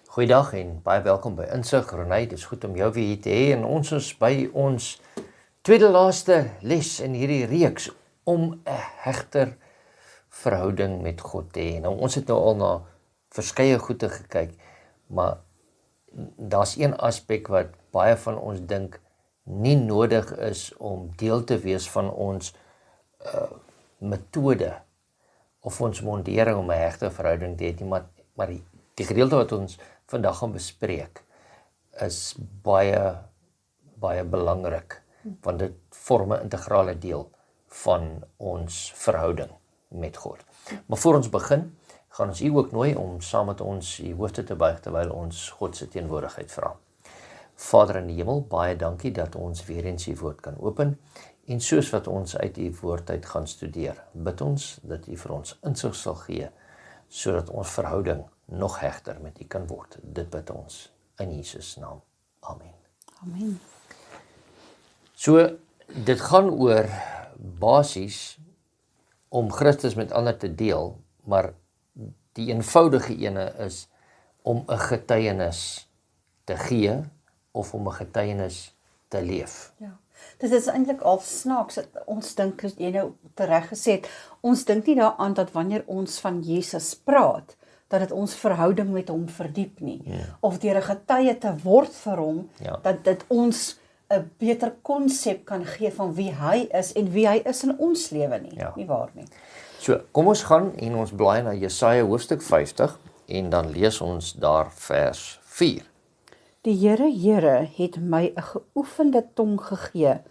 Goeiedag en baie welkom by Insig. Renay, dit is goed om jou weer hier te hê en ons is by ons tweede laaste les in hierdie reeks om 'n hegter verhouding met God te hê. Nou ons het nou al na verskeie goede gekyk, maar daar's een aspek wat baie van ons dink nie nodig is om deel te wees van ons metode of ons mondering om 'n hegte verhouding te hê, maar die gedeelte wat ons vandag gaan bespreek is baie belangrik, want dit vorm 'n integrale deel van ons verhouding met God. Maar voor ons begin, gaan ons u ook nooi om saam met ons die hoofde te buig terwyl ons God se teenwoordigheid vra. Vader in die hemel, baie dankie dat ons weer eens u woord kan open en soos wat ons uit u woord uit gaan studeer, bid ons dat u vir ons insig sal gee sodat ons verhouding nog hegter met u kan word. Dit bid ons in Jesus naam. Amen. Amen. So, dit gaan oor basies om Christus met ander te deel, maar die eenvoudige ene is om 'n getuienis te gee of om 'n getuienis te leef. Ja. Dit is eintlik al snaaks dat ons dink, jy nou tereg gesê het, ons dink nie daaraan dat wanneer ons van Jesus praat, dat dit ons verhouding met hom verdiep nie. Ja. Of deur 'n getuie te word vir hom, Ja. dat dit ons 'n beter konsep kan gee van wie hy is en wie hy is in ons lewe nie. Ja. Nie waar nie. So, kom ons gaan en ons blaai na Jesaja hoofstuk 50 en dan lees ons daar vers 4. Die Here het my 'n geoefende tong gegee,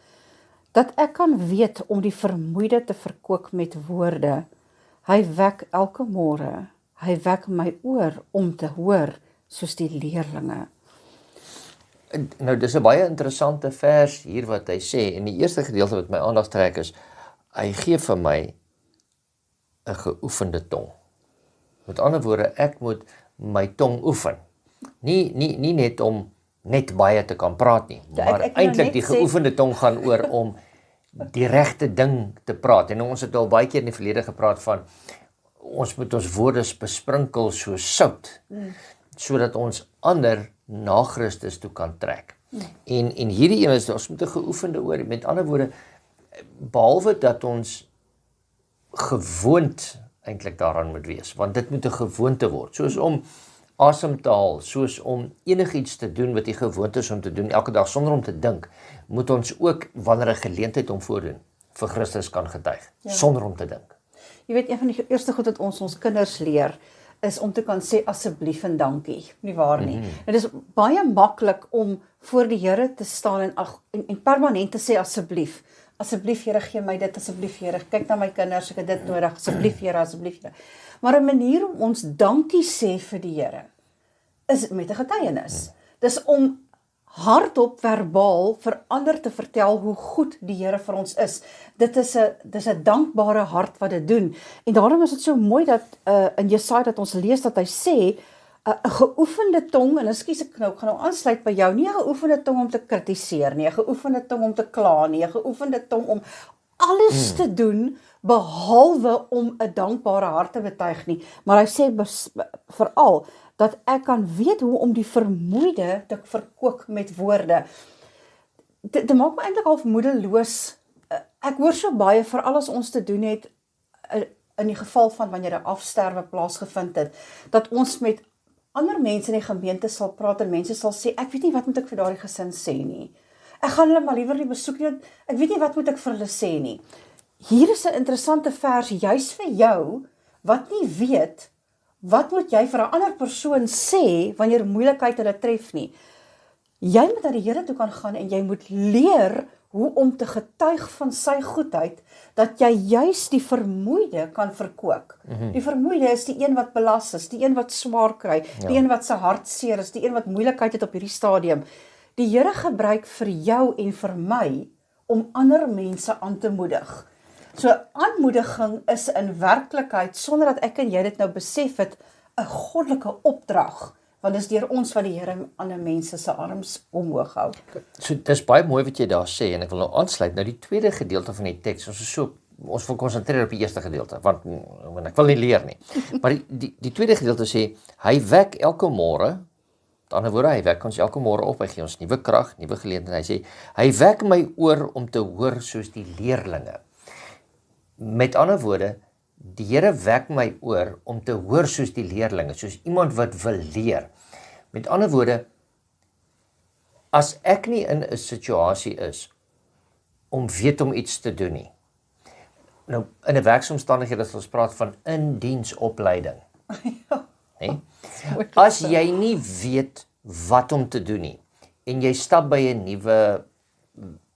dat ek kan weet om die vermoeide te verkoop met woorde. Hy wek elke môre, hy wek my oor om te hoor, soos die leerlinge. Nou, dis 'n baie interessante vers hier wat hy sê, en die eerste gedeelte wat my aandag trek is, hy gee vir my 'n geoefende tong. Met ander woorde, ek moet my tong oefen. Nie net om net baie te kan praat nie, Ja, maar ek wil eintlik net die sê- geoefende tong gaan oor om die regte ding te praat. En ons het al baie keer in die verlede gepraat van, ons moet ons woorde besprinkel soos sout, sodat ons ander na Christus toe kan trek. En hierdie een is, ons moet 'n geoefende oor, met ander woorde, behalwe dat ons gewoond eintlik daaraan moet wees, want dit moet 'n gewoonte word, soos om asem te haal, soos om enigiets te doen wat jy gewoond is om te doen elke dag sonder om te dink, moet ons ook wanneer 'n geleentheid om voordoen vir Christus kan getuig, sonder om te dink. Jy weet, een van die eerste goed wat ons kinders leer, is om te kan sê asseblief en dankie, nie waar nie. Dit is baie maklik om voor die Here te staan en permanent te sê asseblief. Asseblief Here, gee my dit, asseblief Here, kyk na my kinders, ek het dit nodig, asseblief Here, asseblief Here. Maar 'n manier om ons dankie sê vir die Here is met 'n getuienis. Dis om hardop verbaal vir ander te vertel hoe goed die Here vir ons is. Dis 'n dankbare hart wat dit doen. En daarom is dit so mooi dat in Jesaja dat ons lees dat hy sê 'n geoefende tong, en ekskuus ek gaan nou aansluit by jou, nie 'n geoefende tong om te kritiseer nie, 'n geoefende tong om te kla nie, 'n geoefende tong om alles te doen behalwe om 'n dankbare hart te betuig nie, maar hy sê veral dat ek kan weet hoe om die vermoeide te verkoop met woorde. Dit maak my eintlik half moedeloos. Ek hoor so baie, veral as ons te doen het in die geval van wanneer 'n afsterwe plaasgevind het, dat ons met ander mense in die gemeente sal praat en mense sal sê, ek weet nie wat moet ek vir daardie gesin sê nie. Ek gaan hulle maar liewer nie besoek nie, ek weet nie wat moet ek vir hulle sê nie. Hier is 'n interessante vers juis vir jou wat nie weet wat moet jy vir 'n ander persoon sê wanneer moeilikheid hulle tref nie. Jy moet na die Here toe kan gaan en jy moet leer hoe om te getuig van sy goedheid, dat jy juis die vermoeide kan verkoop. Die vermoeide is die een wat belas is, die een wat swaar kry, die een wat sy hart seer is, die een wat moeilikheid het op hierdie stadium. Die Here gebruik vir jou en vir my om ander mense aan te moedig. So aanmoediging is in werklikheid, sonder dat ek en jy dit nou besef het, 'n goddelike opdrag, want dis deur ons wat die Here ander mense se arms omhoog hou. So dis baie mooi wat jy daar sê, en ek wil nou aansluit nou die tweede gedeelte van die teks. Ons wil konsentreer op die eerste gedeelte, want ek wil nie leer nie. Maar die tweede gedeelte sê, hy wek elke môre, Met ander woorde, hy wek ons elke môre op, hy gee ons nuwe krag, nuwe geleenthede. Hy sê, hy wek my oor om te hoor soos die leerlinge. Met ander woorde, die Here wek my oor om te hoor soos die leerlinge, soos iemand wat wil leer. Met ander woorde, as ek nie in 'n situasie is om weet om iets te doen nie. Nou, in 'n werksomstandighede as ons praat van indiensopleiding. Nee? As jy nie weet wat om te doen nie, en jy stap by 'n nuwe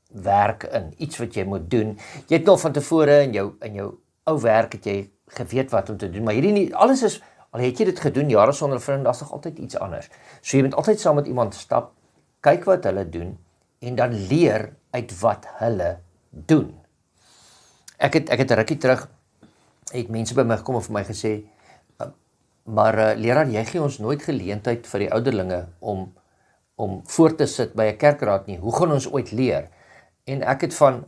werk in, iets wat jy moet doen, jy het nog van tevore in jou ou werk het jy geweet wat om te doen, maar hierdie nie, alles is, al het jy dit gedoen, jare sonder vriende, daar's nog altyd iets anders. So jy moet altyd saam met iemand stap, kyk wat hulle doen, en dan leer uit wat hulle doen. Ek het 'n rukkie terug, het mense by my gekom en vir my gesê, maar leraar, jy gee ons nooit geleentheid vir die ouderlinge om voor te sit by 'n kerkraad nie, hoe gaan ons ooit leer? En ek het van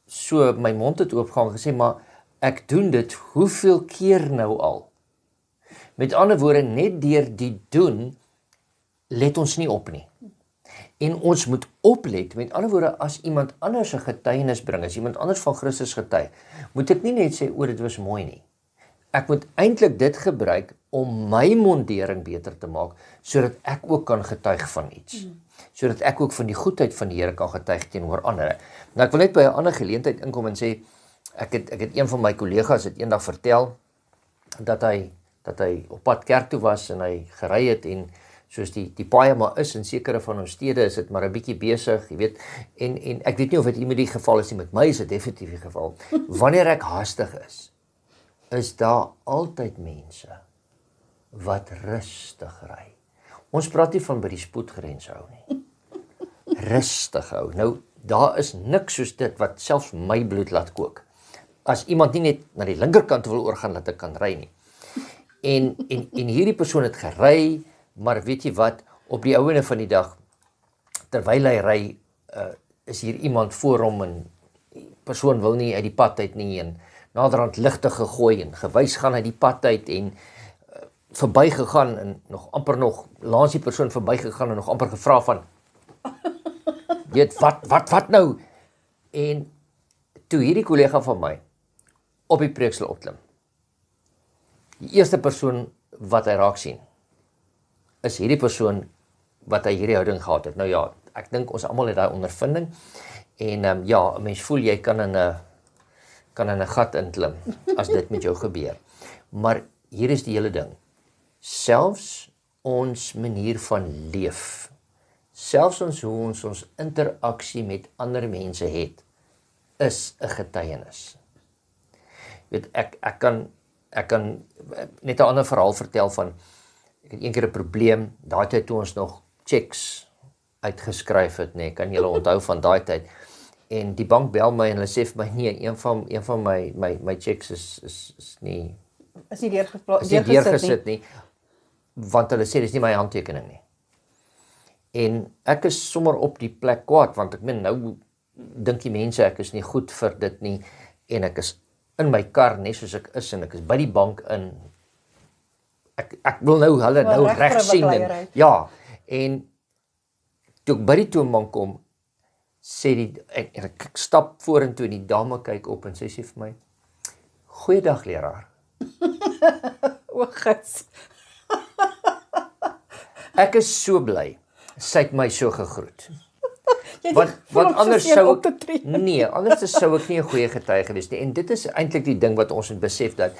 so my mond het oopgegaan en gesê, maar ek doen dit hoeveel keer nou al? Met ander woorde, net deur die doen, let ons nie op nie. En ons moet oplet, met ander woorde, as iemand anders 'n getuienis bring, as iemand anders van Christus getuig, moet ek nie net sê, o, dit was mooi nie. Ek moet eintlik dit gebruik om my mondering beter te maak, sodat ek ook kan getuig van iets. Sodat ek ook van die goedheid van die Here kan getuig teenoor ander. Nou ek wil net by 'n ander geleentheid inkom en sê, ek het een van my kollegas het eendag vertel, dat hy op pad kerk toe was, en hy gery het, en soos die paaie maar is, in sekere van ons stede is dit maar 'n bietjie besig, jy weet, en ek weet nie of dit met die geval is nie, met my is dit definitief die geval. Wanneer ek haastig is daar altyd mense wat rustig ry. Ons praat nie van by die spoedgrens hou nie. Rustig hou. Nou, daar is niks soos dit wat selfs my bloed laat kook. As iemand nie net na die linkerkant wil oorgaan, dat ek kan ry nie. En hierdie persoon het gery, maar weet jy wat, op die ouene van die dag, terwyl hy ry, is hier iemand voor hom, en die persoon wil nie uit die pad uit nie, en naderhand ligte gegooi, en gewys gaan uit die pad uit, en verbygegaan, en langs die persoon verbygegaan, en nog amper gevra van, weet, wat nou? En toe hierdie kollega van my, op die preeksel opklim, die eerste persoon wat hy raak sien, is hierdie persoon wat hy hierdie houding gehad het. Nou ja, ek dink ons almal het daai ondervinding, en ja, 'n mens voel jy kan in 'n gat inklim, as dit met jou gebeur. Maar hier is die hele ding, selfs ons manier van leef, selfs hoe ons interaksie met ander mense het, is 'n getuienis. Weet, ek kan net 'n ander verhaal vertel van, ek het eendag 'n probleem, daai tyd toe ons nog checks uitgeskryf het, nee, kan julle onthou van daai tyd, en die bank bel my en hulle sê vir my, nee, een van my checks is nie deurgesit nie, want hulle sê dis nie my handtekening nie. En ek is sommer op die plek kwaad, want ek meen, nou dink die mense ek is nie goed vir dit nie, en ek is in my kar, net soos ek is, en ek is by die bank in, ek wil nou hulle nou reg sien, en, ja, en toe ek by die toonbank kom, sê en ek stap vorentoe, en die dame kyk op, en sy sê vir my, goeiedag leraar. O, gits. Ek is so bly, sy het my so gegroet. Want anders sou ek, nee, anders sou ek nie 'n goeie getuie gewees nie, en dit is eintlik die ding wat ons moet besef, dat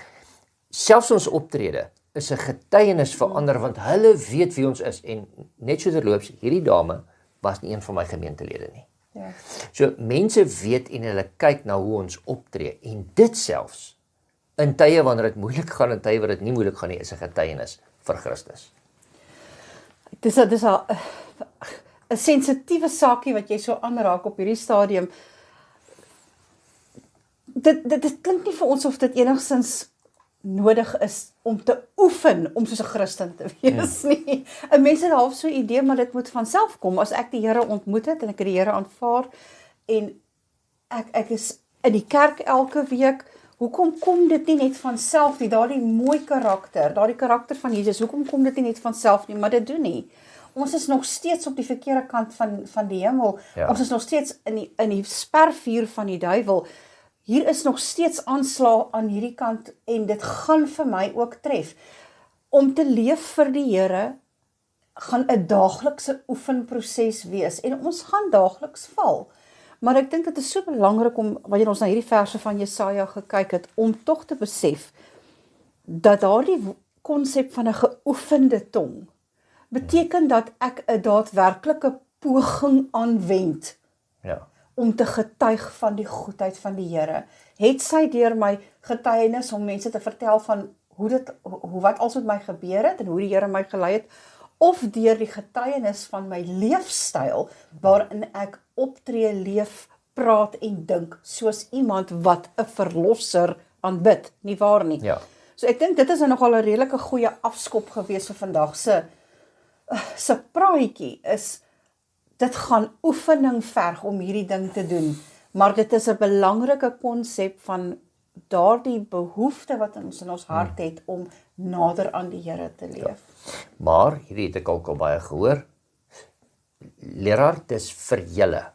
selfs ons optrede is 'n getuienis vir ander, want hulle weet wie ons is, en net so terloops, hierdie dame was nie een van my gemeentelede nie. Ja. So mense weet en hulle kyk na hoe ons optree, en dit selfs in tye wanneer dit moeilik gaan, en tye wanneer dit nie moeilik gaan nie, is 'n getuienis vir Christus. Dis 'n sensitiewe saakie wat jy so aanraak op hierdie stadium. Dit klink nie vir ons of dit enigstens nodig is om te oefen om soos 'n Christen te wees nie. 'n Mens het half so 'n idee, maar dit moet van self kom. As ek die Here ontmoet het en ek het die Here aanvaar, en ek is in die kerk elke week, Hoekom kom dit nie net van self nie? Daardie mooi karakter, daardie karakter van Jesus, hoekom kom dit nie net van self nie? Maar dit doen nie. Ons is nog steeds op die verkeerde kant van die hemel. Ja. Ons is nog steeds in die spervuur van die duiwel. Hier is nog steeds aanslag aan hierdie kant en dit gaan vir my ook tref. Om te leef vir die Here gaan 'n daaglikse oefenproses wees en ons gaan daagliks val. Maar ek dink dit is so belangrik om, wanneer ons na hierdie verse van Jesaja gekyk het, om tog te besef dat daardie konsep van 'n geoefende tong beteken dat ek 'n daadwerklike poging aanwend Ja. om te getuig van die goedheid van die Here. Het sy deur my getuienis om mense te vertel van wat als met my gebeur het en hoe die Here my gelei het, of deur die getuienis van my leefstyl waarin ek optree, leef, praat en dink soos iemand wat 'n verlosser aanbid, nie waar nie? Ja. So ek dink dit is nogal 'n redelike goeie afskop gewees vir vandag se praatjie is dit gaan oefening verg om hierdie ding te doen, maar dit is 'n belangrike konsep van daardie behoefte wat ons in ons hart het om nader aan die Here te leef. Maar, hierdie het ek ook al baie gehoor, leraar, dis vir julle,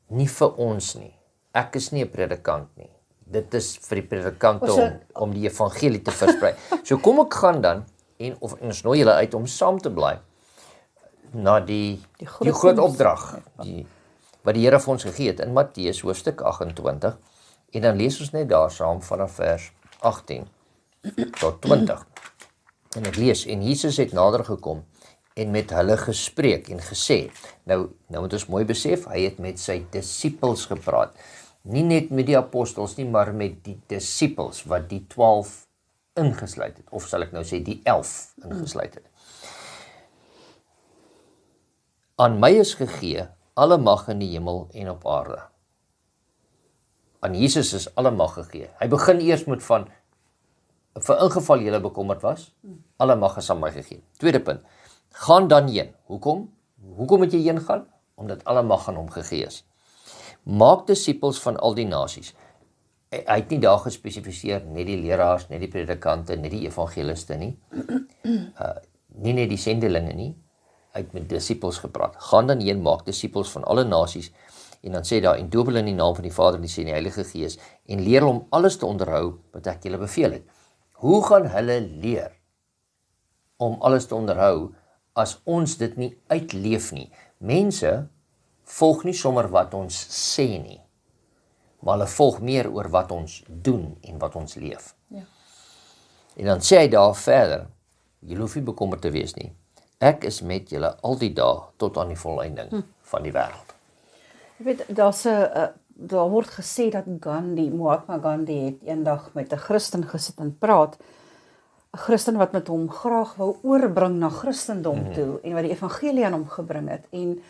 nie vir ons nie. Ek is nie 'n predikant nie. Dit is vir die predikante om die evangelie te versprei. So kom ek gaan dan, en of ons nooi julle uit om saam te bly, na die groot opdrag, wat die Here vir ons gegee het, in Matteus hoofstuk 28, en dan lees ons net daar saam vanaf vers 18 tot 20. En ek lees, en Jesus het nader gekom, en met hulle gespreek en gesê, nou moet ons mooi besef, hy het met sy disippels gepraat, nie net met die apostels nie, maar met die disippels, wat die 12 ingesluit het, of sal ek nou sê, die 11 ingesluit het. Aan my is gegee alle mag in die hemel en op aarde. Aan Jesus is alle mag gegee. Hy begin eers met van, vir ingeval julle bekommerd was, alle mag is aan my gegee. Tweede punt, gaan dan heen. Hoekom? Hoekom moet jy heen gaan? Omdat alle mag aan hom gegee is. Maak disippels van al die nasies. Hy het nie daar gespesifiseer, net die leraars, net die predikante, net die evangeliste nie. Nie net die sendelinge nie. Hy het met disippels gepraat. Gaan dan heen, maak disippels van alle nasies, en dan sê daar, en doop hulle in die naam van die Vader en die Seun en die Heilige Gees, en leer hom alles te onderhou wat ek julle beveel het. Hoe gaan hulle leer om alles te onderhou as ons dit nie uitleef nie? Mense volg nie sommer wat ons sê nie, maar hulle volg meer oor wat ons doen en wat ons leef. Ja. En dan sê hy daar verder, julle hoef nie bekommerd te wees nie. Ek is met julle al die dae tot aan die volëinding van die wêreld. Jy weet, daar word gesê dat Mahatma Gandhi het eendag met 'n Christen gesit en praat. 'n Christen wat met hom graag wou oorbring na Christendom toe en wat die evangelie aan hom gebring het. En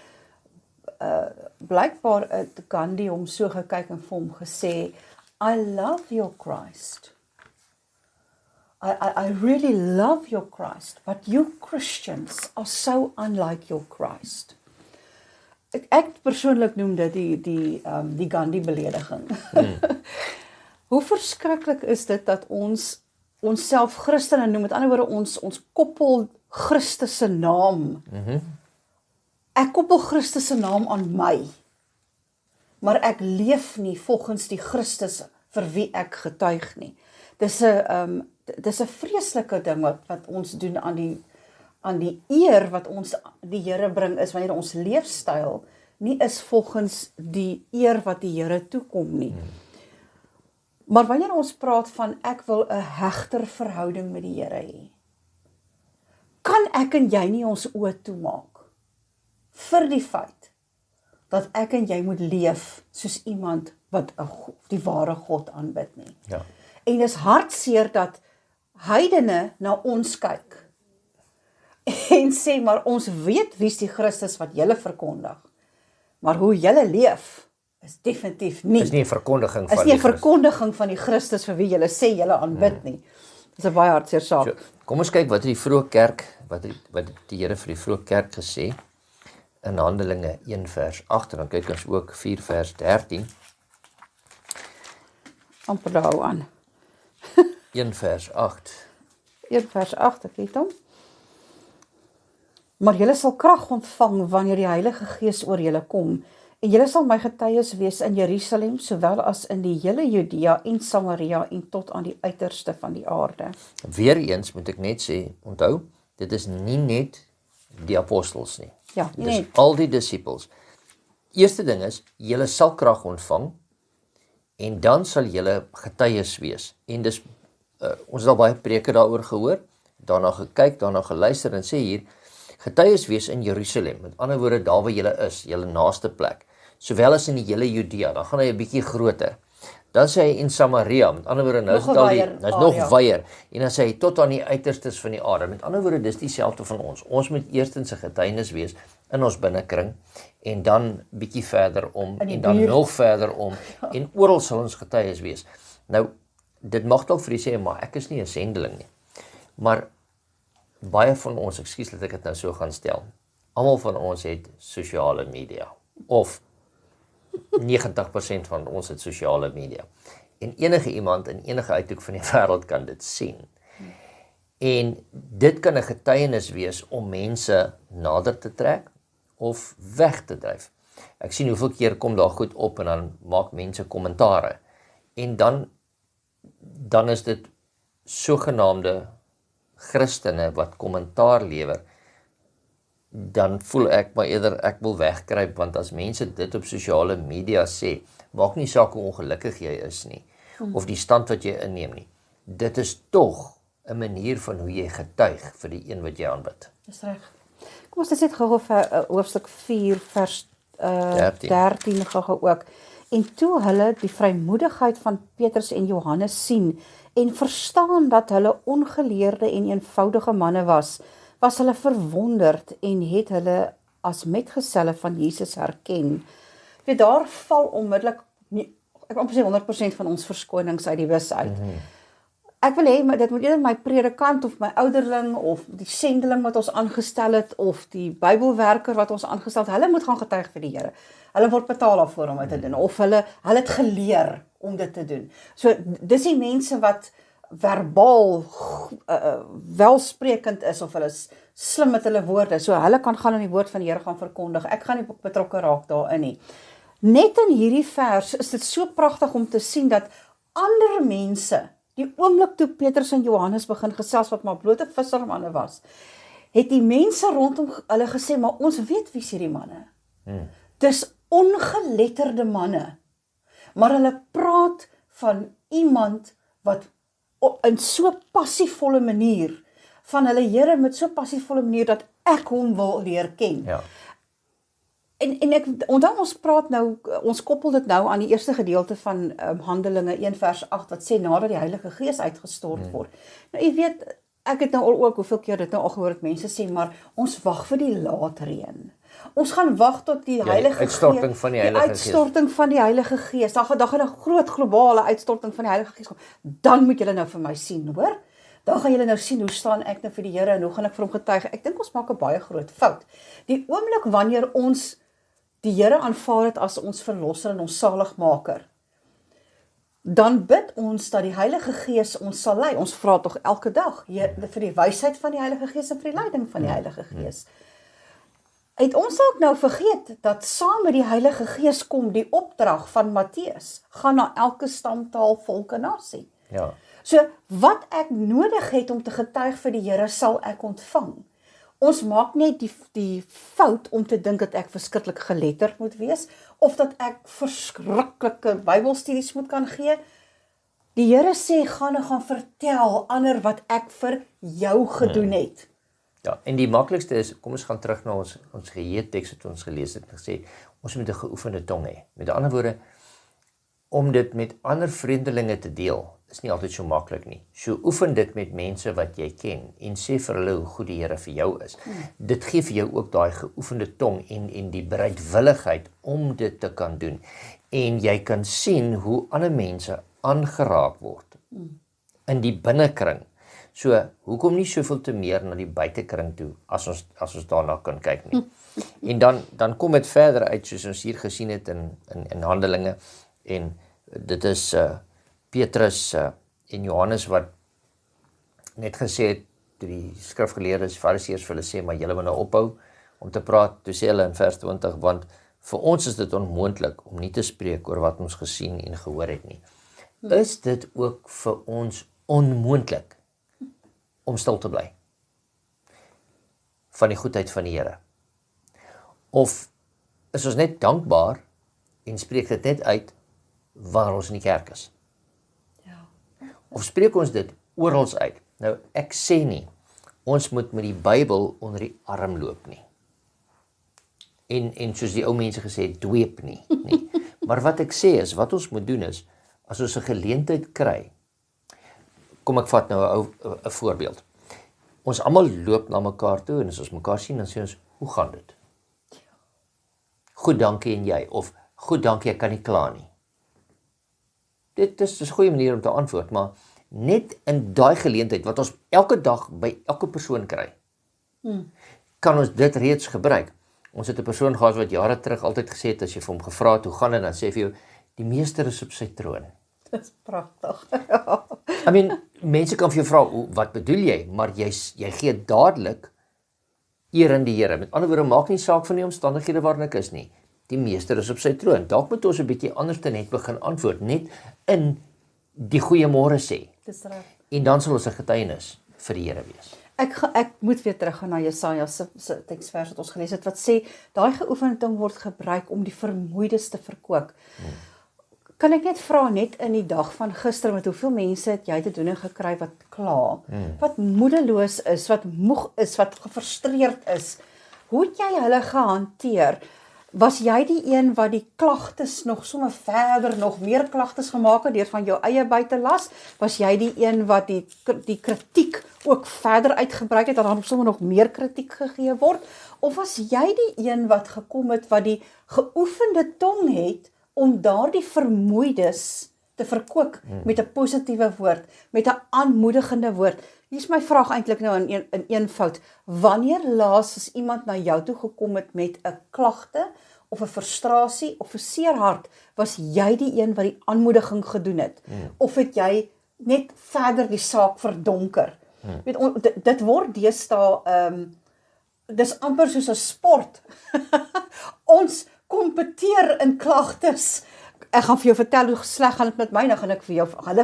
blykbaar het Gandhi hom so gekyk en vir hom gesê, I love your Christ. I really love your Christ, but you Christians are so unlike your Christ. Ek persoonlik noem dit die Gandhi-belediging. Hoe verskriklik is dit dat ons onsself Christene noem, met ander woorde ons koppel Christus se naam. Ek koppel Christus se naam aan my, maar ek leef nie volgens die Christus vir wie ek getuig nie. Dis 'n vreeslike ding wat ons doen aan die eer wat ons die Here bring, is wanneer ons leefstyl nie is volgens die eer wat die Here toekom nie. Maar wanneer ons praat van ek wil 'n hegter verhouding met die Here hê, kan ek en jy nie ons oë toemaak vir die feit dat ek en jy moet leef soos iemand wat die ware God aanbid nie. Ja. En dis hartseer dat heidene na ons kyk en sê, maar ons weet wie's die Christus wat julle verkondig, maar hoe julle leef is definitief nie. Is nie 'n verkondiging van is nie 'n verkondiging van die Christus vir wie julle sê julle aanbid nie. Dis 'n baie hartseer saak. So, kom ons kyk wat het die vroeë kerk, wat het die Here vir die vroeë kerk gesê in Handelinge 1 vers 8, en dan kyk ons ook 4 vers 13. amper daar aan. 1 vers 8. 1 vers 8, ek het hom. Maar julle sal krag ontvang wanneer die Heilige Gees oor julle kom, en julle sal my getuies wees in Jerusalem, sowel as in die hele Judea en Samaria en tot aan die uiterste van die aarde. Weereens moet ek net sê, onthou, dit is nie net die apostels nie. Ja, Dit nee. is al die disippels. Eerste ding is, julle sal krag ontvang, en dan sal julle getuies wees. En dis, ons het al baie preke daaroor gehoor, daarna gekyk, daarna geluister en sê hier, getuies wees in Jerusalem, met ander woorde daar waar julle is, julle naaste plek, sowel as in die hele Judea, dan gaan hy 'n bietjie groter. Dan sê hy in Samaria, met ander woorde, nou is dit al die, nou is nog wyer, en dan sê hy tot aan die uiterstes van die aarde, met ander woorde, dis dieselfde van ons. Ons moet eerstens 'n getuienis wees in ons binnekring, en dan bietjie verder om, en dan nog verder om, en oral sal ons getuies wees. Nou, dit mag dalk vir u sê, maar ek is nie 'n sendeling nie. Maar baie van ons, ekskuus dat ek dit nou so gaan stel, almal van ons het sosiale media, of 90% van ons het sosiale media. En enige iemand in enige uithoek van die wêreld kan dit sien. En dit kan 'n getuienis wees om mense nader te trek of weg te dryf. Ek sien hoeveel keer kom daar goed op en dan maak mense kommentare. En dan is dit sogenaamde Christene wat kommentaar lewer, dan voel ek maar eerder ek wil wegkruip, want as mense dit op sosiale media sê, maak nie saak hoe ongelukkig jy is nie, of die stand wat jy inneem nie. Dit is tog 'n manier van hoe jy getuig vir die een wat jy aanbid. Dis reg. Kom ons net gou vir hoofstuk 4 vers 13 gou ook. En toe hulle die vrymoedigheid van Petrus en Johannes sien en verstaan dat hulle ongeleerde en eenvoudige manne was hulle verwonderd en het hulle as metgeselle van Jesus herken. Weet, daar val onmiddellik, ek amper sê 100% van ons verskonings uit die bus uit. Ek wil hê, dit moet eerder my predikant of my ouderling of die sendeling wat ons aangestel het of die Bybelwerker wat ons aangestel het, hulle moet gaan getuig vir die Here. Hulle word betaal daarvoor om dit te doen, of hulle het geleer om dit te doen. So, dis die mense wat verbaal welsprekend is, of hulle is slim met hulle woorde, so hulle kan gaan in die woord van die Here gaan verkondig. Ek gaan nie betrokke raak daarin nie. Net in hierdie vers is dit so pragtig om te sien dat ander mense, die oomblik toe Petrus en Johannes begin gesels wat maar blote vissermanne was, het die mense rondom hulle gesê, maar ons weet wie is hierdie manne. Dis ongeletterde manne, maar hulle praat van iemand wat in so passievolle manier, van hulle Here met so passievolle manier, dat ek hom wil leer ken. Ja. En ek onthou ons koppel dit nou aan die eerste gedeelte van Handelinge 1 vers 8, wat sê, nadat die Heilige Gees uitgestort word. Nou, jy weet, ek het nou ook, hoeveel keer dit nou al gehoor het, mense sê, maar ons wag vir die laatreën. Ons gaan wag tot die Heilige uitstorting van die Heilige Gees. Uitstorting van die Heilige Gees. Dan gaan 'n groot globale uitstorting van die Heilige Gees kom. Dan moet julle nou vir my sien, hoor? Dan gaan julle nou sien hoe staan ek nou vir die Here en hoe gaan ek vir hom getuig. Ek dink ons maak 'n baie groot fout. Die oomblik wanneer ons die Here aanvaar het as ons verlosser en ons saligmaker, dan bid ons dat die Heilige Gees ons sal lei. Ons vra tog elke dag vir die wysheid van die Heilige Gees en vir die leiding van die Heilige Gees. Het ons ook nou vergeet dat saam met die Heilige Gees kom die opdrag van Matteus, gaan na elke stamtaal, volk en nasie. Ja. So wat ek nodig het om te getuig vir die Here, sal ek ontvang. Ons maak net die fout om te dink dat ek verskriklik geletterd moet wees, of dat ek verskriklike Bybelstudies moet kan gee. Die Here sê, gaan vertel ander wat ek vir jou gedoen het. Ja, en die maklikste is, kom ons gaan terug na ons geheeteks wat ons gelees het en gesê, ons moet 'n geoefende tong hê. Met ander woorde, om dit met ander vreemdelinge te deel, is nie altyd so maklik nie. So oefen dit met mense wat jy ken en sê vir hulle hoe goed die Here vir jou is. Dit gee vir jou ook daai geoefende tong en die bereidwilligheid om dit te kan doen. En jy kan sien hoe ander mense aangeraak word in die binnekring. So, hoekom nie soveel te meer na die buitekring toe, as ons daarna kan kyk nie. En dan kom dit verder uit, soos ons hier gesien het in Handelinge, en dit is Petrus en Johannes wat net gesê het, toe die skrifgeleerdes, fariseërs vir hulle sê, maar julle moet nou ophou om te praat, toe sê hulle in vers 20, want vir ons is dit onmoontlik om nie te spreek oor wat ons gesien en gehoor het nie. Is dit ook vir ons onmoontlik om stil te bly van die goedheid van die Here? Of is ons net dankbaar en spreek dit net uit waar ons in die kerk is? Ja. Of spreek ons dit oral uit? Nou, ek sê nie, ons moet met die Bybel onder die arm loop nie. En soos die ou mense gesê het, dweep nie. Maar wat ek sê is, wat ons moet doen is, as ons 'n geleentheid kry, kom ek vat nou 'n voorbeeld. Ons almal loop na mekaar toe, en as ons mekaar sien, dan sê ons, hoe gaan dit? Goed, dankie en jy, of goed, dankie, ek kan nie kla nie. Dit is 'n goeie manier om te antwoord, maar net in daai geleentheid, wat ons elke dag by elke persoon kry, kan ons dit reeds gebruik. Ons het 'n persoon gehad wat jare terug altyd gesê het, as jy vir hom gevra het, hoe gaan dit, dan sê hy vir jou, die meester is op sy troon. Dis pragtig. I mean, mense kan vir jou vra, wat bedoel jy? Maar jy gee dadelik eer in die Here. Met ander woorde, maak nie saak van die omstandighede waarin ek is nie. Die meester is op sy troon. Dalk moet ons 'n bietjie anders te net begin antwoord, net in die goeiemôre sê. Dis reg. En dan sal ons 'n getuienis vir die Here wees. Ek moet weer teruggaan na Jesaja se teksvers wat ons gelees het, wat sê, daai geoefening word gebruik om die vermoeides te verkoop. Kan ek net vra, net in die dag van gister, met hoeveel mense het jy te doen gekry wat kla, wat moedeloos is, wat moeg is, wat gefrustreerd is? Hoe het jy hulle gehanteer? Was jy die een wat die klagtes nog sommer verder, nog meer klagtes gemaak het deur van jou eie by te las? Was jy die een wat die kritiek ook verder uitgebrei het, dat daar sommer nog meer kritiek gegee word? Of was jy die een wat gekom het, wat die geoefende tong het, om daardie vermoeides te verkoop met 'n positiewe woord, met 'n aanmoedigende woord? Hier is my vraag eintlik nou in eenvoud. Wanneer laas is iemand na jou toe gekom het met 'n klagte, of 'n frustrasie, of 'n seer hart, was jy die een wat die aanmoediging gedoen het? Of het jy net verder die saak verdonker? Weet, dit word deesdae, dis amper soos 'n sport. Ons kompeteer in klagtes. Ek gaan vir jou vertel hoe sleg gaan dit met my, dan gaan hulle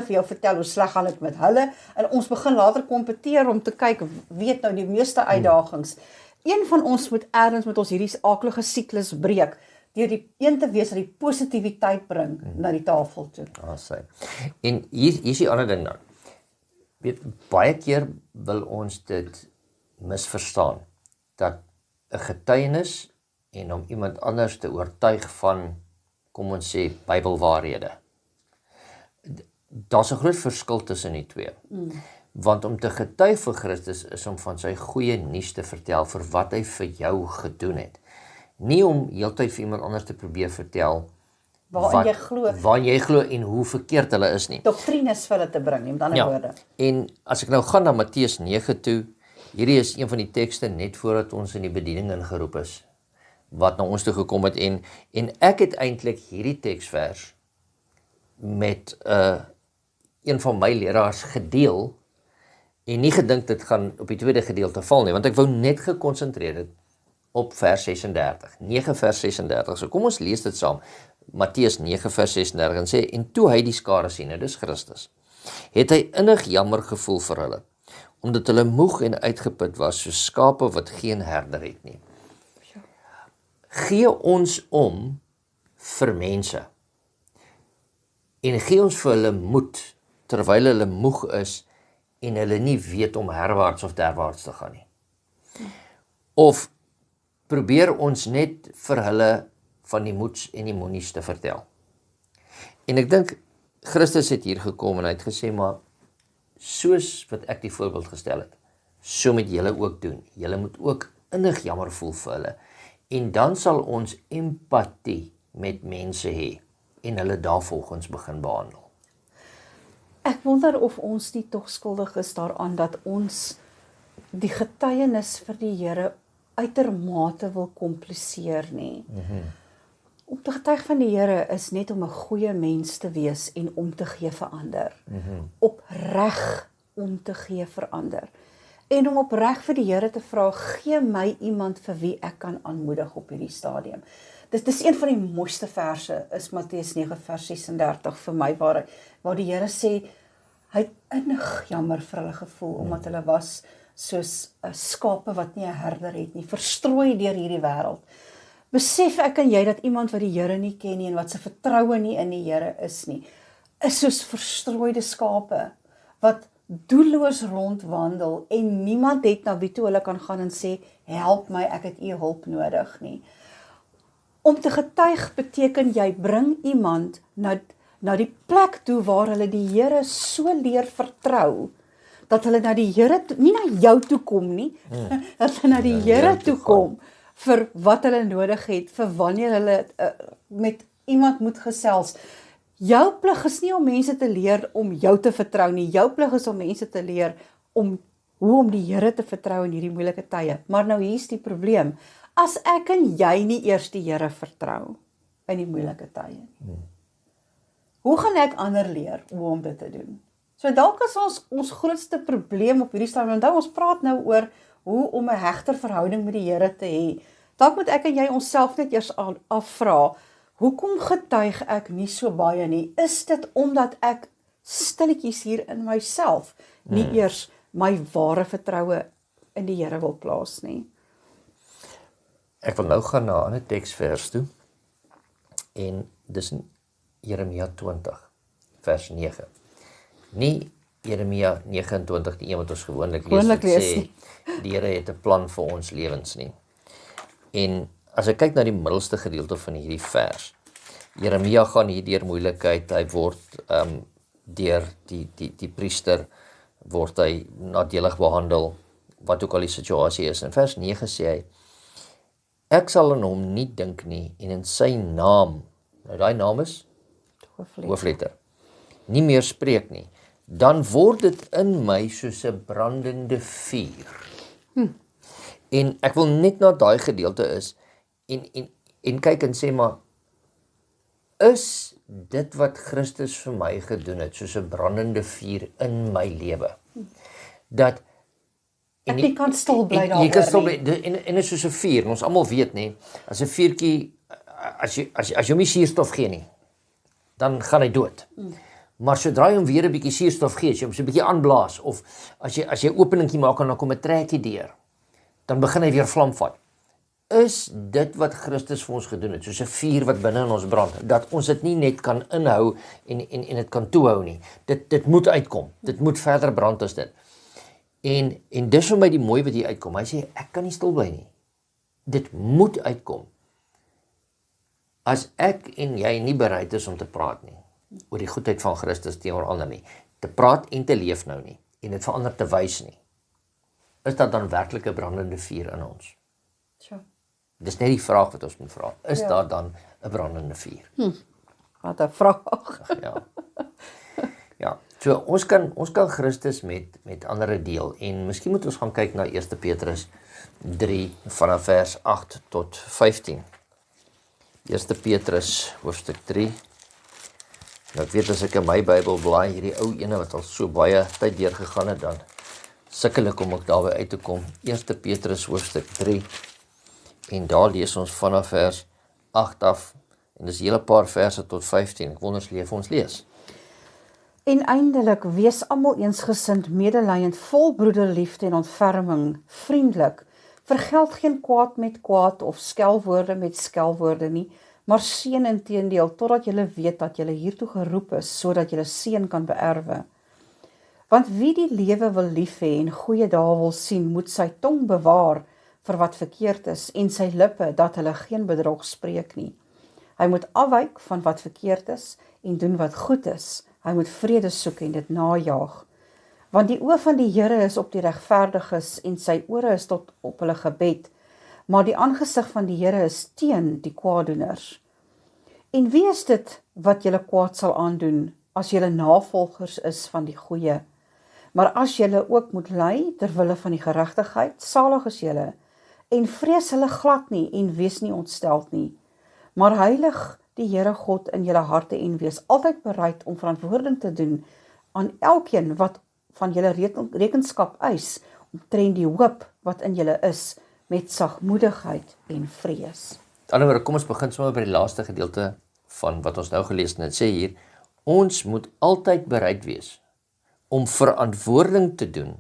vir jou vertel hoe sleg gaan dit met hulle, en ons begin later kompeteer om te kyk, wie het nou die meeste uitdagings. Een van ons moet ergens met ons hierdie aaklige siklus breek, deur die een te wees wat die positiwiteit bring na die tafel toe. Sê. En hier is die ander ding dan. Weet, baie keer wil ons dit misverstaan, dat 'n getuienis en om iemand anders te oortuig van, kom ons sê, Bybelwaarhede. Daar's 'n groot verskil tussen die twee. Want om te getuig vir Christus is om van sy goeie nuus te vertel vir wat hy vir jou gedoen het. Nie om heeltyd vir iemand anders te probeer vertel waarin jy glo en hoe verkeerd hulle is nie. Doktrines vir hulle te bring, met ander woorde. En as ek nou gaan na Matteus 9 toe, hierdie is een van die tekste net voordat ons in die bediening ingeroep is, wat na ons toe gekom het, en ek het eintlik hierdie teksvers met een van my leraars gedeel, en nie gedink dit gaan op die tweede gedeelte val nie, want ek wou net gekonsentreer het op vers 36, 9 vers 36, so kom ons lees dit saam, Matteus 9 vers 36, en sê, en toe hy die skare sien, dis Christus, het hy innig jammer gevoel vir hulle, omdat hulle moeg en uitgeput was, soos skape wat geen herder het nie. Gee ons om vir mense, en gee ons vir hulle moed, terwyl hulle moeg is, en hulle nie weet om herwaarts of derwaarts te gaan nie. Of probeer ons net vir hulle van die moeds en die moenies te vertel. En ek dink, Christus het hier gekom en hy het gesê, maar soos wat ek die voorbeeld gestel het, so moet julle ook doen. Julle moet ook innig jammer voel vir hulle. En dan sal ons empatie met mense hê en hulle daarvolgens begin behandel. Ek wonder of ons nie tog skuldig is daaraan dat ons die getuienis vir die Here uitermate wil kompliseer nie. Om te getuig van die Here is net om 'n goeie mens te wees en om te gee vir ander. Opreg om te gee vir ander. En om opreg vir die Here te vra, gee my iemand vir wie ek kan aanmoedig op hierdie stadium. Dis een van die mooiste verse, is Matteus 9 vers 36 vir my, waar die Here sê, hy het innig jammer vir hulle gevoel, omdat hulle was soos skape wat nie 'n herder het nie, verstrooi deur hierdie wêreld. Besef ek en jy dat iemand wat die Here nie ken nie en wat sy vertroue nie in die Here is nie, is soos verstrooide skape wat doelloos rondwandel en niemand het na wie toe hulle kan gaan en sê, help my, ek het u hulp nodig nie. Om te getuig beteken jy bring iemand na die plek toe waar hulle die Here so leer vertrou, dat hulle na die Here toe, nie na jou toe kom nie, dat hulle na die Here toe kom, vir wat hulle nodig het, vir wanneer hulle met iemand moet gesels. Jou plig is nie om mense te leer om jou te vertrou nie, jou plig is om mense te leer hoe om die Here te vertrou in hierdie moeilike tye. Maar nou hier's die probleem, as ek en jy nie eers die Here vertrou in die moeilike tye, hoe gaan ek ander leer hoe om dit te doen? So dalk is ons grootste probleem op hierdie stadium, onthou ons praat nou oor hoe om 'n hegter verhouding met die Here te hê. Dalk moet ek en jy onsself net eers afvra, hoekom getuig ek nie so baie nie? Is dit omdat ek stilletjies hier in myself nie eers my ware vertroue in die Here wil plaas nie? Ek wil nou gaan na 'n ander teksvers toe, en dis in Jeremia 20, vers 9. Nie Jeremia 29, die een wat ons gewoonlik lees, wat sê, die Here het 'n plan vir ons lewens nie. En as ek kyk na die middelste gedeelte van hierdie vers, Jeremia gaan hier deur moeilikheid, hy word deur die priester, word hy nadelig behandel, wat ook al die situasie is. In vers 9 sê hy, ek sal aan hom nie dink nie, en in sy naam, nou die naam is hoofletter, nie meer spreek nie, dan word dit in my soos 'n brandende vuur. En ek wil net na daai gedeelte is, en kyk en sê, maar, is dit wat Christus vir my gedoen het, soos 'n brandende vuur in my lewe? Dat ek nie kan stil bly daaroor nie. Jy kan stil bly, en is soos 'n vuur, en ons almal weet, nie, as 'n vuurtjie, as jy hom nie suurstof gee nie, dan gaan hy dood. Maar sodra jy hom weer 'n bietjie suurstof gee, as jy hom so 'n bietjie aanblaas, of as jy 'n openingkie maak en dan kom 'n trekkie deur, dan begin hy weer vlam vat. Is dit wat Christus vir ons gedoen het, soos 'n vuur wat binne in ons brand, dat ons dit nie net kan inhou en dit kan toehou nie. Dit moet uitkom. Dit moet verder brand as dit. En dis vir my die mooi wat hier uitkom. Hy sê, ek kan nie stil bly nie. Dit moet uitkom. As ek en jy nie bereid is om te praat nie, oor die goedheid van Christus teenoor ander nie, te praat en te leef nou nie, en dit vir ander te wys nie, is dat dan werklik 'n brandende vuur in ons? Tja. Dis net die vraag wat ons moet vra. Is daar dan 'n brandende vuur? Wat 'n vraag. Ja. So ons kan Christus met ander deel, en miskien moet ons gaan kyk na 1 Petrus 3 vanaf vers 8 tot 15. 1 Petrus hoofstuk 3. Nou ek weet as ek in my Bybel blaai, hierdie ou ene wat al so baie tyd deurgegaan het, dan sukkel ek om ook daarby uit te kom. 1 Petrus hoofstuk 3. En daar lees ons vanaf vers 8 af, en dis 'n hele paar verse tot 15. Ek wonder of ons lees. En eindelik, wees almal eensgesind, medelyend, vol broederliefde en ontferming, vriendelik, vergeld geen kwaad met kwaad of skelwoorde met skelwoorde nie, maar seën inteendeel, totdat julle weet dat julle hiertoe geroep is, sodat julle seën kan beerwe. Want wie die lewe wil lief hê en goeie dae wil sien, moet sy tong bewaar vir wat verkeerd is, en sy lippe, dat hulle geen bedrog spreek nie. Hy moet afwyk van wat verkeerd is, en doen wat goed is. Hy moet vrede soek en dit najaag. Want die oë van die Here is op die regverdiges, en sy ore is tot op hulle gebed, maar die aangesig van die Here is teen die kwaaddoeners. En wie is dit wat julle kwaad sal aandoen, as julle navolgers is van die goeie? Maar as julle ook moet ly, ter wille van die geregtigheid, salig is julle, en vrees hulle glad nie, en wees nie ontsteld nie. Maar heilig die Here God in julle harte en wees altyd bereid om verantwoording te doen aan elkeen wat van julle rekenskap eis, omtrent die hoop wat in julle is, met sagmoedigheid en vrees. Met ander woorde, kom ons begin sommer by die laaste gedeelte van wat ons nou gelees het. Dit sê hier, ons moet altyd bereid wees om verantwoording te doen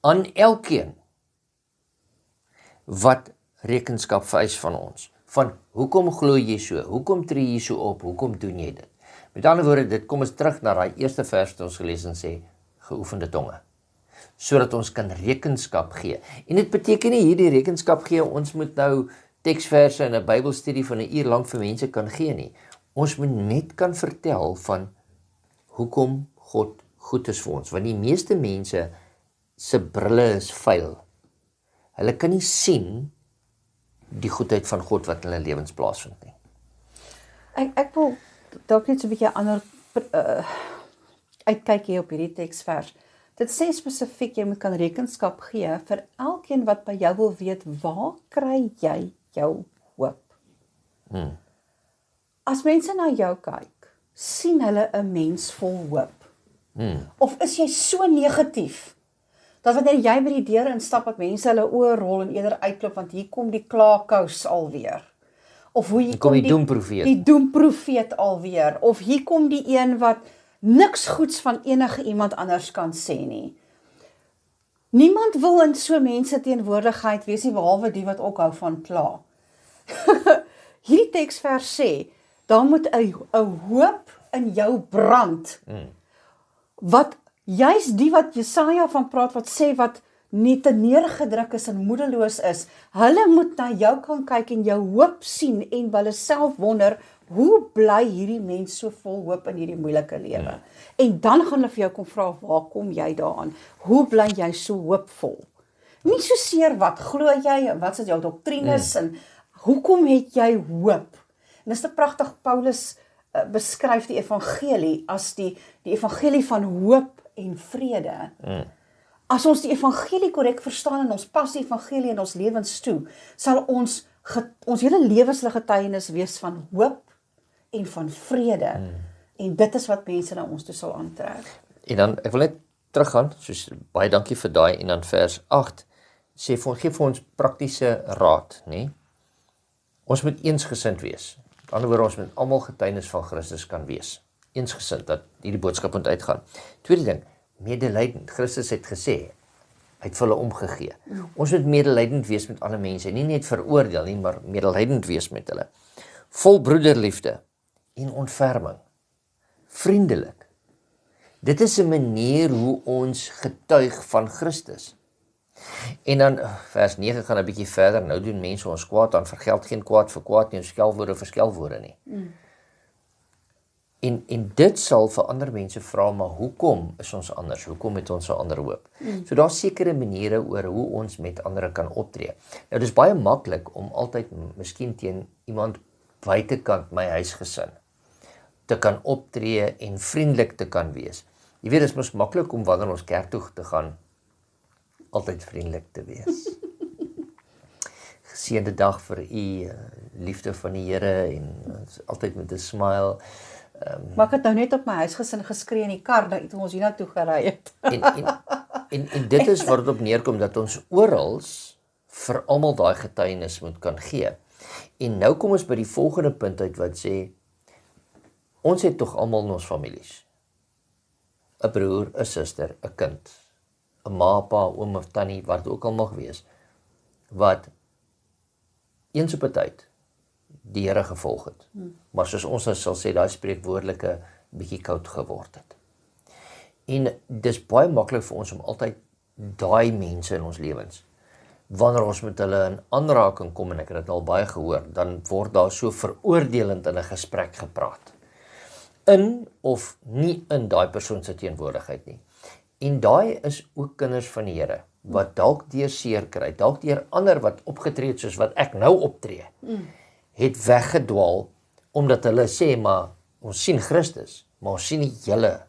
aan elkeen wat rekenskap vereis van ons. Van hoekom glo jy so? Hoekom tree jy so op? Hoekom doen jy dit? Met ander woorde, dit kom ons terug na daai eerste vers wat ons gelees en sê, geoefende tonge. Sodat ons kan rekenskap gee. En dit beteken nie hierdie rekenskap gee, ons moet nou teksverse en 'n Bybelstudie van 'n uur lank vir mense kan gee nie. Ons moet net kan vertel van hoekom God goed is vir ons. Want die meeste mense se brille is vuil. Hulle kan nie sien die goedheid van God wat in hulle lewens plaasvind nie. Ek wil dalk net so 'n bietjie ander uitkyk hier op hierdie teksvers. Dit sê spesifiek jy moet kan rekenskap gee vir elkeen wat by jou wil weet, waar kry jy jou hoop? As mense na jou kyk, sien hulle 'n mens vol hoop? Of is jy so negatief dat wanneer jy by die deur instap dat mense hulle oë rol en eerder uitklop want hier kom die klaakous alweer? Of hoe hier kom die doemprofeet. Die doemprofeet alweer, of hier kom die een wat niks goeds van enige iemand anders kan sê nie. Niemand wil in so mense teenwoordigheid wees nie, behalwe die wat ook hou van kla. Hierdie teksvers sê, daar moet 'n hoop in jou brand, wat juist die wat Jesaja van praat, wat sê wat net te neergedruk is en moedeloos is, hulle moet na jou kan kyk en jou hoop sien en hulle self wonder, hoe bly hierdie mens so vol hoop in hierdie moeilike lewe? En dan gaan hulle vir jou kom vra, waar kom jy daaraan? Hoe bly jy so hoopvol? Nie so seer wat glo jy en wat is jou doktrines en hoekom het jy hoop? En dis te pragtig, Paulus beskryf die evangelie as die evangelie van hoop en vrede. As ons die evangelie korrek verstaan en ons pas die evangelie in ons lewens toe, sal ons hele lewensgetuienis wees van hoop en van vrede. En dit is wat mense na ons toe sal aantrek. En dan, ek wil net teruggaan, soos baie dankie vir daai, en dan vers 8, gee vir ons praktiese raad, nê? Ons moet eensgesind wees. Met ander woorde, ons moet almal getuienis van Christus kan wees. Eensgesind, dat hierdie boodskap moet uitgaan. Tweede ding, medelydend. Christus het gesê, hy het vir hulle omgegee. Ons moet medelydend wees met alle mense, nie net veroordeel nie, maar medelydend wees met hulle. Vol broederliefde en ontferming. Vriendelik. Dit is 'n manier hoe ons getuig van Christus. En dan vers 9 gaan 'n bietjie verder. Nou doen mense ons kwaad, dan vergeld geen kwaad vir kwaad nie, en skelwoorde vir skelwoorde nie. En dit sal vir ander mense vra, maar hoekom is ons anders? Hoekom het ons 'n ander hoop? So daar's sekere maniere oor hoe ons met ander kan optree. Nou dis baie maklik om altyd miskien teen iemand buitekant my huisgesin te kan optree en vriendelik te kan wees. Jy weet, dit is mos maklik om wanneer ons kerk toe te gaan altyd vriendelik te wees. Geseënde dag vir u, liefde van die Here en altyd met 'n smile. Maar ek het nou net op my huisgesin geskree in die kar toe ons hiernatoe gery het. En dit is wat dit op neerkom, dat ons orals vir almal daai getuienis moet kan gee. En nou kom ons by die volgende punt uit wat sê, ons het tog almal in ons families 'n broer, 'n suster, 'n kind, 'n ma, pa, oom of tannie, wat dit ook al mag wees, wat eens op 'n tyd die Here gevolg het. Maar soos ons nou sal sê, daai spreekwoordelike bietjie koud geword het. En dis baie maklik vir ons om altyd daai mense in ons lewens, wanneer ons met hulle in aanraking kom, en ek het dit al baie gehoor, dan word daar so veroordelend in 'n gesprek gepraat. In of nie in daai persoon se teenwoordigheid nie. En daai is ook kinders van die Here, wat dalk deur seer kry, dalk deur ander wat opgetree het soos wat ek nou optree, het weggedwaal, omdat hulle sê, maar ons sien Christus, maar ons sien nie julle,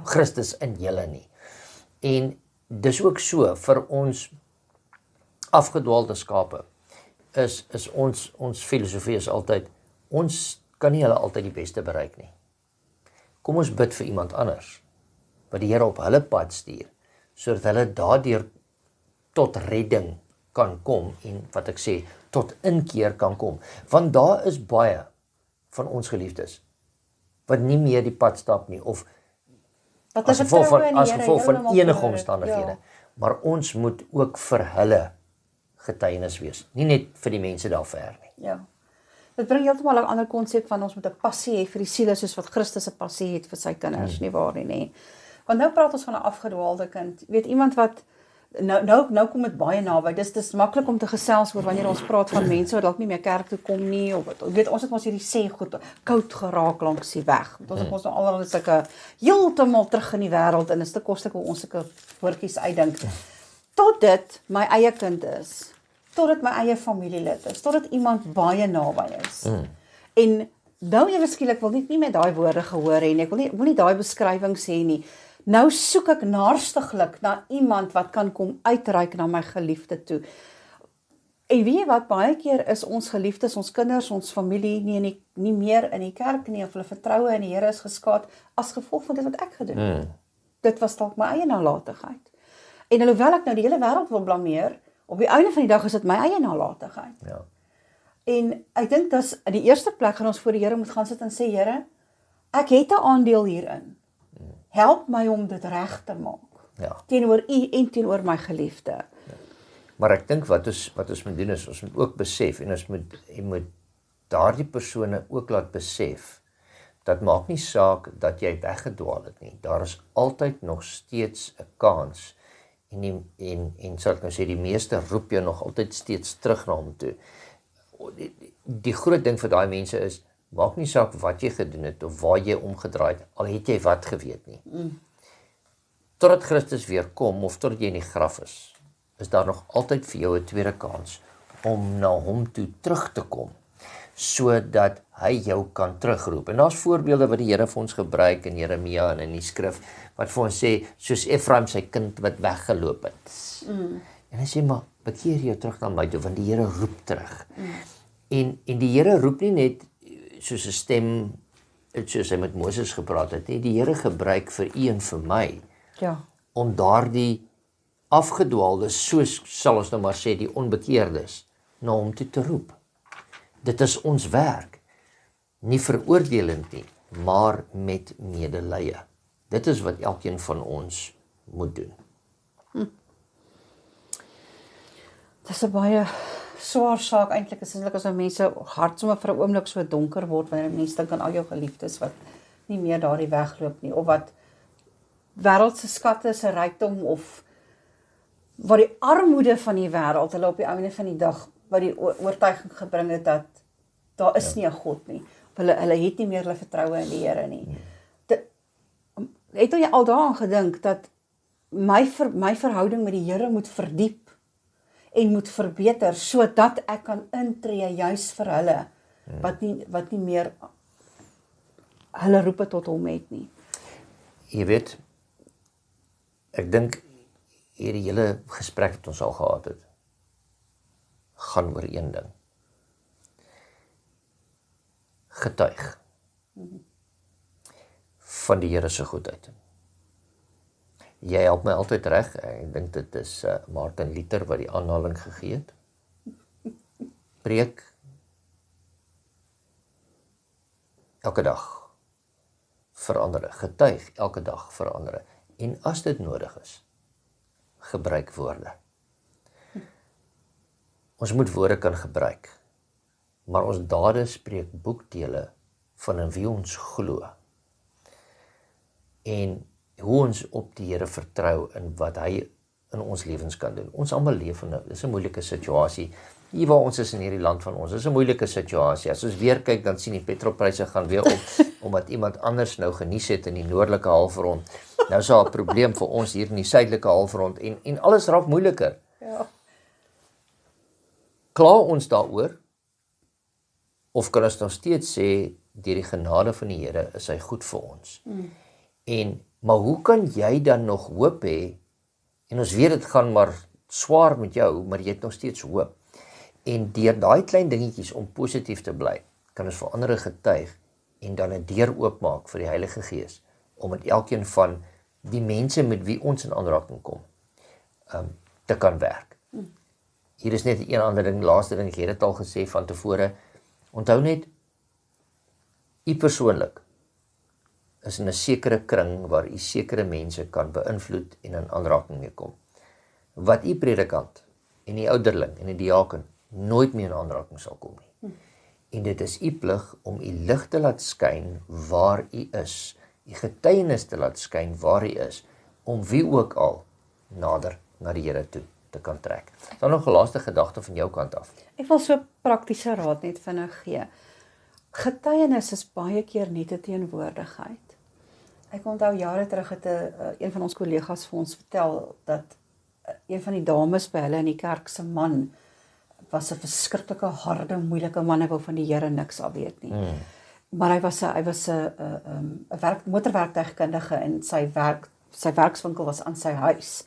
Christus in julle nie. En dis ook so vir ons afgedwaalde skape. is ons filosofie is altyd, ons kan nie hulle altyd die beste bereik nie. Kom ons bid vir iemand anders, wat die Here op hulle pad stuur, sodat hulle daardeur tot redding kan kom en wat ek sê, tot inkeer kan kom. Want daar is baie van ons geliefdes wat nie meer die pad stap nie of as gevolg van enige omstandighede. Maar ons moet ook vir hulle getuienis wees, nie net vir die mense daar ver nie. Ja. Dit bring heeltemal 'n ander konsep van ons moet 'n passie hê vir die siele soos wat Christus 'n passie het vir sy kinders, nie waar nie. Want nou praat ons van 'n afgedwaalde kind. Jy weet iemand wat nou kom dit baie naby. Dis maklik om te gesels oor wanneer ons praat van mense wat dalk nie meer kerk toe kom nie of wat. Jy weet ons het mos hierdie sê goed koud geraak langs die weg. Want ons het mos nou alreeds sulke heeltemal terug in die wêreld en is te koslik hoe ons sulke woordjies uitdink. Tot dit my eie kind is. Tot dit my eie familielid is. Tot dit iemand baie naby is. En nou ewe skielik wil nie met daai woorde gehoor hê nie. Ek wil nie daai beskrywing sê nie. Nou soek ek naarstiglik na iemand wat kan kom uitreik na my geliefde toe. En weet jy wat, baie keer is ons geliefdes, ons kinders, ons familie nie meer in die kerk nie, of hulle vertroue in die Here is geskaad as gevolg van dit wat ek gedoen het. Dit was dalk my eie nalatigheid. En alhoewel ek nou die hele wêreld wil blameer, op die einde van die dag is dit my eie nalatigheid. Ja. En ek dink dat in die eerste plek gaan ons voor die Here moet gaan sit en sê, Here, ek het 'n aandeel hierin. Help my om dit reg te maak. Ja. Teenoor u en teenoor my geliefde. Ja. Maar ek dink wat ons moet doen is, ons moet ook besef, en ons moet daardie persone ook laat besef, dat maak nie saak dat jy weggedwaal het nie. Daar is altyd nog steeds 'n kans, en sal ek nou sê, die meeste roep jou nog altyd steeds terug na hom toe. Die groot ding vir daai mense is, maak nie saak wat jy gedoen het, of waar jy omgedraai het, al het jy wat geweet nie. Totdat Christus weer kom, of totdat jy in die graf is daar nog altyd vir jou 'n tweede kans, om na hom toe terug te kom, sodat hy jou kan terugroep. En daar's voorbeelde wat die Here vir ons gebruik in Jeremia en in die skrif, wat vir ons sê, soos Efraim sy kind wat weggeloop het. En hy sê, maar bekeer jou terug na my toe, want die Here roep terug. En die Here roep nie net soos 'n stem, soos hy met Moses gepraat het, nie. Die Here gebruik vir u en vir my, om daardie afgedwaaldes, soos sal ons nou maar sê, die onbekeerdes, na hom toe te roep. Dit is ons werk, nie veroordelend nie, maar met medelee. Dit is wat elkeen van ons moet doen. Dit is 'n baie swaar saak eintlik, is eintlik as mense hart sommer vir 'n oomblik so donker word, wanneer mense dink aan al jou geliefdes wat nie meer daardie wegloop nie, of wat wêreldse skatte, se rykdom, of wat die armoede van die wêreld, hulle op die einde van die dag, wat die oortuiging gebring het, dat daar is nie 'n God nie. Hulle het nie meer hulle vertroue in die Here nie. Het jy al daaraan gedink, dat my verhouding met die Here moet verdiep, en moet verbeter, sodat ek kan intree juis vir hulle, wat nie meer hulle roepe tot hom het nie. Jy weet, ek dink hierdie hele gesprek wat ons al gehad het, gaan oor een ding. Getuig van die Here se goedheid. Jy help my altyd reg, ek dink dit is Martin Luther wat die aanhaling gegee het. Preek elke dag vir ander, getuig elke dag vir ander, en as dit nodig is, gebruik woorde. Ons moet woorde kan gebruik, maar ons dade spreek boekdele van in wie ons glo, en hoe ons op die Here vertrou en wat hy in ons lewens kan doen. Ons almal leef in 'n moeilike situasie. Hier waar ons is in hierdie land van ons, is 'n moeilike situasie. As ons weer kyk, dan sien die petrolpryse gaan weer op, omdat iemand anders nou genies het in die noordelike halfrond. Nou is daar 'n probleem vir ons hier in die suidelike halfrond, en alles raak moeiliker. Ja. Kla ons daaroor, of kan ons nog steeds sê, deur die genade van die Here is hy goed vir ons. Maar hoe kan jy dan nog hoop hê, en ons weet dit gaan maar swaar met jou, maar jy het nog steeds hoop. En deur daai klein dingetjies om positief te bly, kan ons vir ander getuig en dan 'n deur oopmaak vir die Heilige Gees om met elkeen van die mense met wie ons in aanraking kom, te kan werk. Hier is net een ander ding, laaste ding, ek het dit al gesê van tevore, onthou net, u persoonlik is in 'n sekere kring waar u sekere mense kan beïnvloed en in aanraking mee kom. Wat u predikant en die ouderling en die diaken nooit meer in aanraking sal kom nie. En dit is u plig om u lig te laat skyn waar u is, u getuienis te laat skyn waar u is, om wie ook al nader na die Here toe te kan trek. Dan nog 'n laaste gedagte van jou kant af. Ek wil so praktiese raad net vinnig gee. Getuienis is baie keer net 'n teenwoordigheid. Ek onthou jare terug het een van ons kollegas vir ons vertel dat een van die dames by hulle in die kerk se man was 'n verskriklike harde, moeilike man, hy wou van die Here niks af weet nie. Maar hy was 'n motorwerktuigkundige en sy werkswinkel was aan sy huis.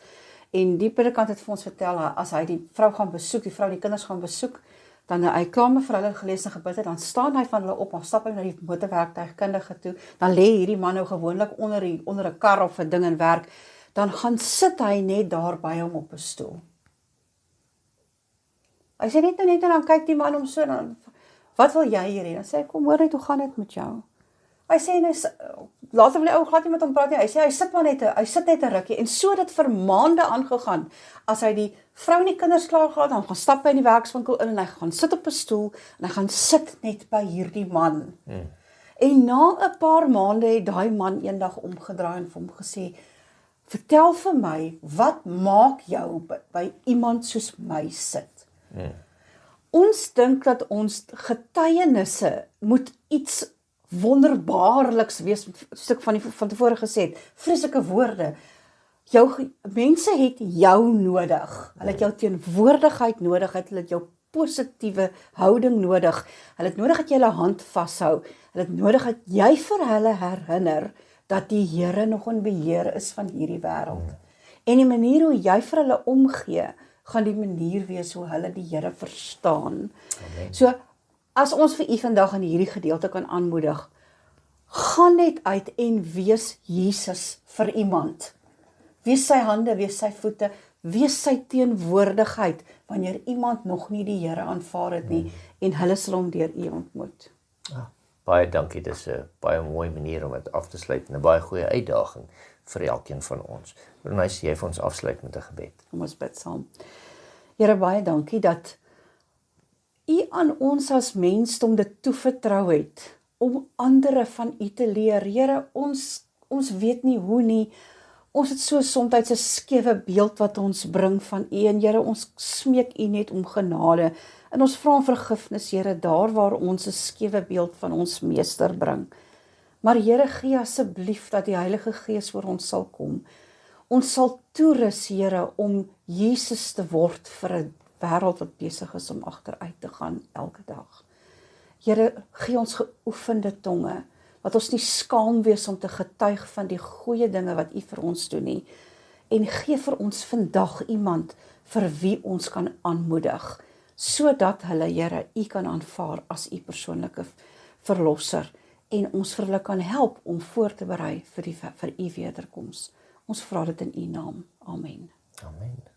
En die predikant het vir ons vertel, as hy die vrou gaan besoek, die vrou die kinders gaan besoek, dan hy klaar met vir hulle gelees en gebid het, dan staan hy van hulle op, dan stap hy na die motorwerktuigkundige toe, dan lê hierdie man nou gewoonlik onder 'n kar of 'n ding en werk, dan gaan sit hy net daar by hom op 'n stoel. Hy sê net en dan kyk die man om so, dan, wat wil jy hier hê? Dan sê hy, kom hoor net, hoe gaan dit met jou? Hy sê, later wil die ou glad nie met hom praat nie, hy sê, hy sit net 'n rukkie, en so dit vir maande aangegaan, as hy die vrou en die kinders klaar gehad, dan gaan stap hy in die werkswinkel in, en hy gaan sit op 'n stoel, en hy gaan sit net by hierdie man. En na 'n paar maande het daai man eendag omgedraai en vir hom gesê, vertel vir my, wat maak jou by iemand soos my sit? Ons dink dat ons getuienisse moet iets wonderbaarliks wees, stuk van tevore gesê het, vreeslike woorde. Mense het jou nodig, hulle het jou teenwoordigheid nodig, hulle het jou positiewe houding nodig, hulle het nodig dat jy hulle hand vashou, hulle het nodig dat jy vir hulle herinner, dat die Here nog in beheer is van hierdie wêreld. En die manier hoe jy vir hulle omgee, gaan die manier wees hoe hulle die Here verstaan. Amen. So, as ons vir u vandag in hierdie gedeelte kan aanmoedig, gaan net uit en wees Jesus vir iemand. Wees sy hande, wees sy voete, wees sy teenwoordigheid, wanneer iemand nog nie die Here aanvaar het nie, en hulle sal hom deur u ontmoet. Baie dankie, dit is 'n baie mooi manier om dit af te sluit, en 'n baie goeie uitdaging vir elkeen van ons. Bernice, jy vir ons afsluit met 'n gebed. Kom ons bid saam. Here, baie dankie dat u aan ons as mensdom dit toevertrou het, om ander van u te leer. Here, ons weet nie hoe nie, ons het so soms 'n skewe beeld wat ons bring van u, en Here, ons smeek u net om genade, en ons vra om vergifnis, Here, daar waar ons 'n skewe beeld van ons meester bring. Maar Here, gee asseblief dat die Heilige Gees oor ons sal kom. Ons sal toerus, Here, om Jesus te word vir 'n wêreld wat besig is om agteruit te gaan elke dag. Here, gee ons geoefende tonge, dat ons nie skaam wees om te getuig van die goeie dinge wat u vir ons doen nie, en gee vir ons vandag iemand vir wie ons kan aanmoedig, sodat hulle, Here, u kan aanvaar as u persoonlike verlosser, en ons vir hulle kan help om voor te berei vir u wederkoms. Ons vra dit in u naam. Amen. Amen.